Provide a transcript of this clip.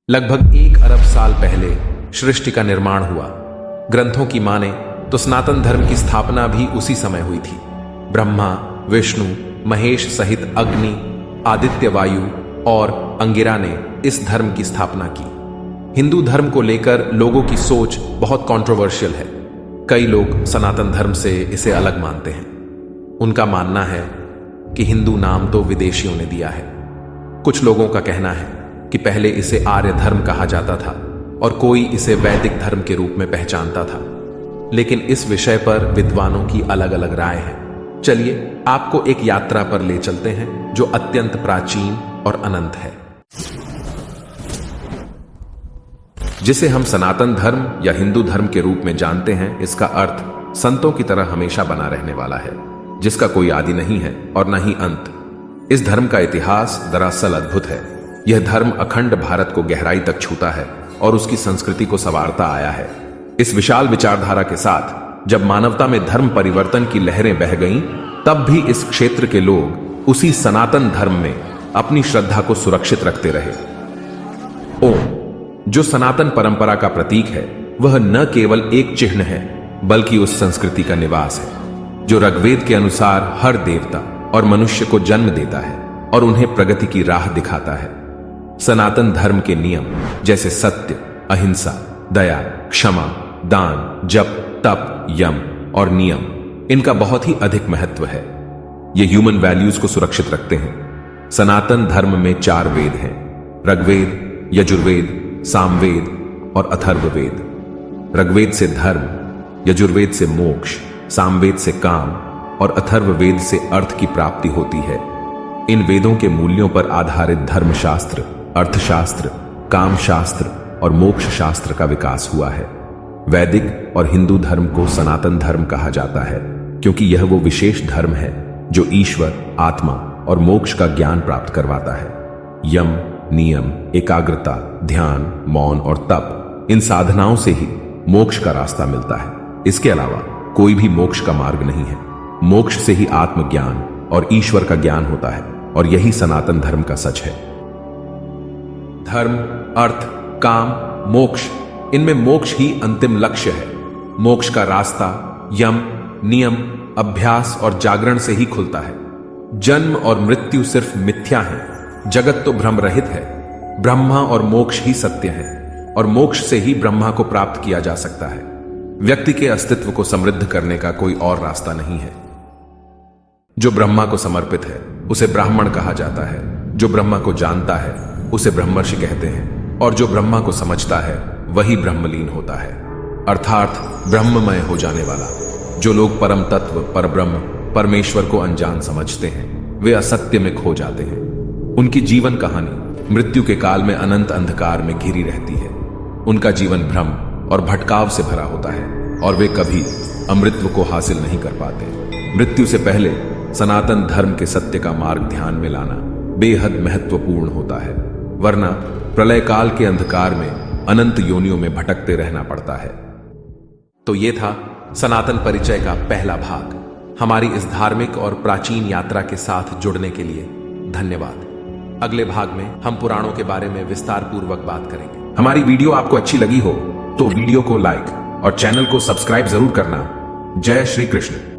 लगभग 1 अरब साल पहले सृष्टि का निर्माण हुआ। ग्रंथों की माने तो सनातन धर्म की स्थापना भी उसी समय हुई थी। ब्रह्मा, विष्णु, महेश सहित अग्नि, आदित्य, वायु और अंगिरा ने इस धर्म की स्थापना की। हिंदू धर्म को लेकर लोगों की सोच बहुत कंट्रोवर्शियल है। कई लोग सनातन धर्म से इसे अलग मानते हैं। उनका मानना है कि हिंदू नाम तो विदेशियों ने दिया है। कुछ लोगों का कहना है कि पहले इसे आर्य धर्म कहा जाता था और कोई इसे वैदिक धर्म के रूप में पहचानता था। लेकिन इस विषय पर विद्वानों की अलग अलग राय है। चलिए आपको एक यात्रा पर ले चलते हैं जो अत्यंत प्राचीन और अनंत है, जिसे हम सनातन धर्म या हिंदू धर्म के रूप में जानते हैं। इसका अर्थ संतों की तरह हमेशा बना रहने वाला है, जिसका कोई आदि नहीं है और न ही अंत। इस धर्म का इतिहास दरअसल अद्भुत है। यह धर्म अखंड भारत को गहराई तक छूता है और उसकी संस्कृति को संवारता आया है। इस विशाल विचारधारा के साथ जब मानवता में धर्म परिवर्तन की लहरें बह गईं, तब भी इस क्षेत्र के लोग उसी सनातन धर्म में अपनी श्रद्धा को सुरक्षित रखते रहे। ओम, जो सनातन परंपरा का प्रतीक है, वह न केवल एक चिन्ह है बल्कि उस संस्कृति का निवास है जो ऋग्वेद के अनुसार हर देवता और मनुष्य को जन्म देता है और उन्हें प्रगति की राह दिखाता है। सनातन धर्म के नियम जैसे सत्य, अहिंसा, दया, क्षमा, दान, जप, तप, यम और नियम, इनका बहुत ही अधिक महत्व है। ये ह्यूमन वैल्यूज को सुरक्षित रखते हैं। सनातन धर्म में 4 वेद हैं: ऋग्वेद, यजुर्वेद, सामवेद और अथर्ववेद। ऋग्वेद से धर्म, यजुर्वेद से मोक्ष, सामवेद से काम और अथर्ववेद से अर्थ की प्राप्ति होती है। इन वेदों के मूल्यों पर आधारित धर्मशास्त्र, अर्थशास्त्र, कामशास्त्र और मोक्ष शास्त्र का विकास हुआ है। वैदिक और हिंदू धर्म को सनातन धर्म कहा जाता है क्योंकि यह वो विशेष धर्म है जो ईश्वर, आत्मा और मोक्ष का ज्ञान प्राप्त करवाता है। यम, नियम, एकाग्रता, ध्यान, मौन और तप, इन साधनाओं से ही मोक्ष का रास्ता मिलता है। इसके अलावा कोई भी मोक्ष का मार्ग नहीं है। मोक्ष से ही आत्मज्ञान और ईश्वर का ज्ञान होता है और यही सनातन धर्म का सच है। धर्म, अर्थ, काम, मोक्ष, इनमें मोक्ष ही अंतिम लक्ष्य है। मोक्ष का रास्ता यम, नियम, अभ्यास और जागरण से ही खुलता है। जन्म और मृत्यु सिर्फ मिथ्या है। जगत तो भ्रम रहित है। ब्रह्मा और मोक्ष ही सत्य है और मोक्ष से ही ब्रह्मा को प्राप्त किया जा सकता है। व्यक्ति के अस्तित्व को समृद्ध करने का कोई और रास्ता नहीं है। जो ब्रह्मा को समर्पित है उसे ब्राह्मण कहा जाता है। जो ब्रह्मा को जानता है उसे ब्रह्मर्षि कहते हैं और जो ब्रह्मा को समझता है वही ब्रह्मलीन होता है, अर्थात ब्रह्ममय हो जाने वाला। जो लोग परम तत्व, परब्रह्म, परमेश्वर को अनजान समझते हैं, वे असत्य में खो जाते हैं। उनकी जीवन कहानी मृत्यु के काल में अनंत अंधकार में घिरी रहती है। उनका जीवन भ्रम और भटकाव से भरा होता है और वे कभी अमृतत्व को हासिल नहीं कर पाते। मृत्यु से पहले सनातन धर्म के सत्य का मार्ग ध्यान में लाना बेहद महत्वपूर्ण होता है, वरना प्रलय काल के अंधकार में अनंत योनियों में भटकते रहना पड़ता है। तो ये था सनातन परिचय का पहला भाग। हमारी इस धार्मिक और प्राचीन यात्रा के साथ जुड़ने के लिए धन्यवाद। अगले भाग में हम पुराणों के बारे में विस्तार पूर्वक बात करेंगे। हमारी वीडियो आपको अच्छी लगी हो तो वीडियो को लाइक और चैनल को सब्सक्राइब जरूर करना। जय श्री कृष्ण।